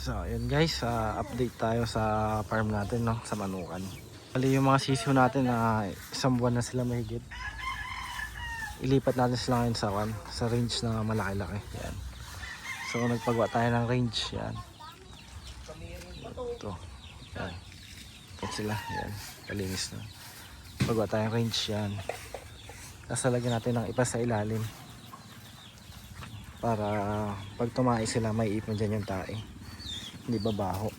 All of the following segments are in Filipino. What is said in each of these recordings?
So ayun guys, update tayo sa farm natin, no, sa manukan. Bali yung mga sisiw natin na isang buwan na sila mahigit. Ilipat natin sila ngayon sa range na malaki-laki. Yan. So nagpagawa tayo ng range. Yan. Ito. Yan. Ito sila. Yan. Kalinis na. Pagawa tayo ng range. Yan. Tapos lagyan natin ng ipa sa ilalim. Para pag tumae sila, may ipon dyan yung tae. Hindi babaho.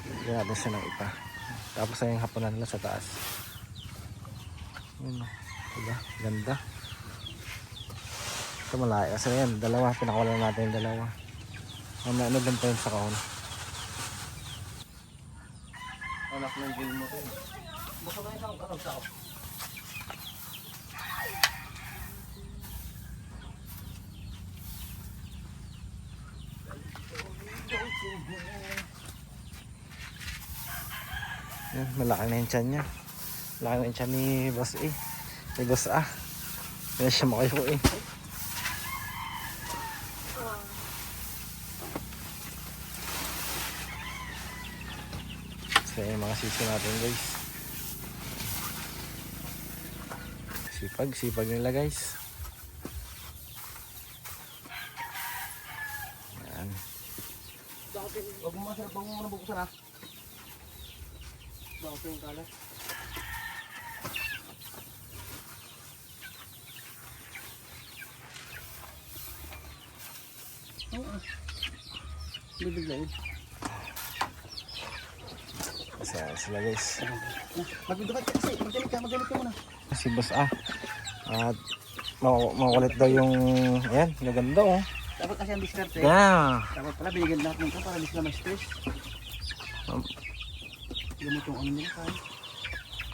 Lagyan natin siya ng ipa. Tapos ay yung hapunan nila sa taas. Yun, diba? Ganda. Ito malaya. Kasi yan, dalawa. Pinakawalan natin yung dalawa. Ano lang pa yun sa kahon. Anak ng grill mo ito. Baka na isang karagsaw. Yan, malaki na yung tiyan niya. Malaki na yung tiyan ni Boss A. Ni Boss A. Kaya siya makayo eh. So yung mga sisi natin guys. Sipag nila guys. Yan. Huwag mo muna buksan ha. Bago yung kalat. Bibigay. Masaya sila guys. Magbidukat ka kasi. Magalit ka muna. Si Boss A. At makulit daw yung ayan, naganda oh. Dapat kasi ang diskarte. Yeah. Dapat pala binigyan lahat ng ito para hindi sila ma-stress. Ganito ang ano nila tayo.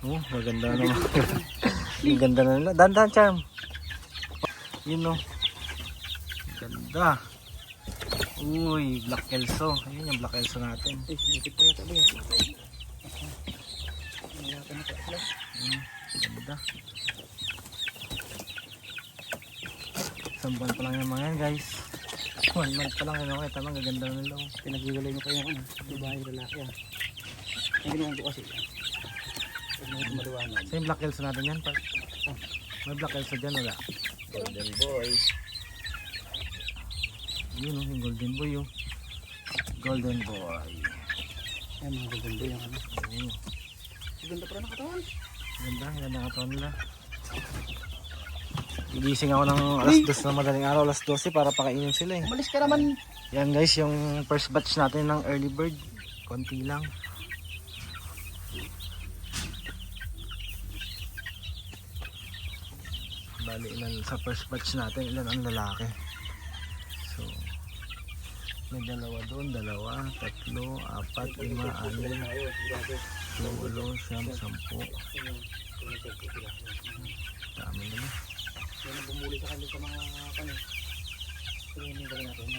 Oh, maganda naman. Ang ganda na nila. Dandan charm. Yun oh. Ganda. Uy, Black Kelso. Ayun yung Black Kelso natin. Eh, sinipit pa yata ba yan? Ganda. Isang buwan pa lang yung mga yan guys. 1 month pa lang yun. Okay, tamang gaganda na nila. Pinaghiwalay mo pa yung ano. Babae lalaki yan. Ang ginawa ko kasi. Pag may maliwanag. So yung Black Kelso natin yan. May Black Kelso dyan wala. Golden Boy. Yun oh, yung Golden Boy oh. Golden Boy. Yan mga gaganda yung ano. Oh. Ganda pa rin nakatawan. Ganda nakatawan nila. Gigising ako ng alas 2 na madaling araw, alas 12 para pakainin sila eh. Umalis ka naman. Yan guys, yung first batch natin ng early bird. Konti lang. Bali ilan sa first batch natin, ilan ang lalaki. So, may dalawa doon, dalawa, tatlo, apat, lima, anim, 7, 8, 10. Dami naman. Yan ang bumuli sa kanila sa mga kanin. Tingin yung gawin natin.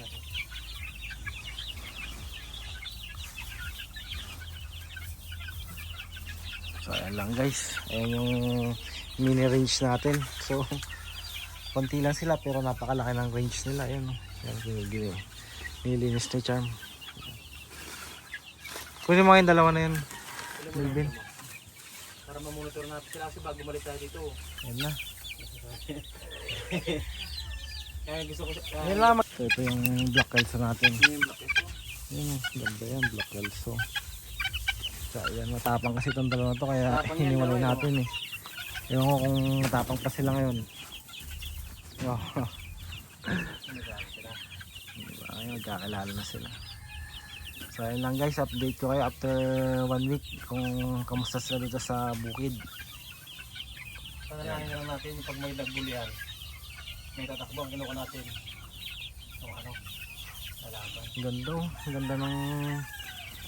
So ayan lang guys. Ayan yung mini range natin. So konti lang sila pero napakalaki ng range nila. Ayan o. Ayan, nilinis ni Charm. Kunin mo yung dalawa na yun, Melvin. Para mamonitor natin sila kasi bago umalis tayo dito. Ayan na. Kaya gusto ko siya. Ayan lang. Ito yung Black Kelso natin. Yung black ito. Ayan, ganda yan, Black Kelso. So ayan, matapang kasi itong dalawa na to kaya hiniwalay natin eh. Ewan ko kung matapang pa sila ngayon. Wow. Diba, ayun, magkakilala na sila. So ayun lang guys, update ko kayo after 1 week kung kamusta sila dito sa bukid. Pananahin lang natin pag may nagbulian. May tatakbo ang kinuha natin. So ano? Lalaban. Ganda oh, ganda ng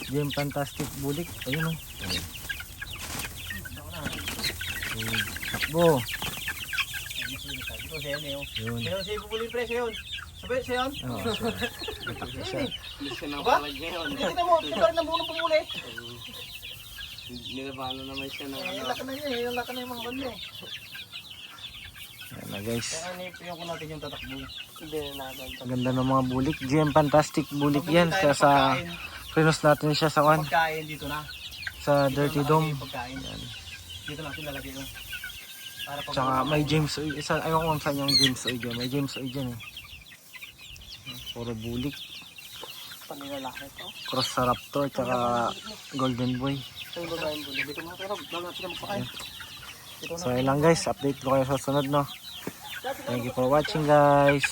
Game Fantastic Bulik. Ayun oh. Takbo. Ito siya yan eh. Yun. Siya siya bubuli pre siya yun. Sabi siya yun. Oh, natakbo siya. Gusto na Aba? pala ngayon. Hindi kita mo. Ito rin ang bunong pumuli. Nilabano naman siya ng Eh, ano. laka na yun eh. Laka na yung mga bando. Ayan na guys. Kaya nipiyon ko natin yung tatakbo. Hindi na natin. Ganda ng mga bulik. GM Fantastic bulik yan. Kaya sa prinos natin siya sa one. Pagkain dito na. Sa Dito Dirty na Dome. natin pagkain. Dito natin lalagay yung. Para pag Tsaka may James Oy. Isa, ayaw ko kung saan yung James Oy dyan. May James Oy dyan eh. Puro bulik. panilalaki to. Cross sa Raptor. Tsaka Golden Boy. Sa babaeng bulo. Dito mga pero bago natin sila magpakain. So ayun lang guys. Update ko kayo sa sunod no. Thank you for watching guys.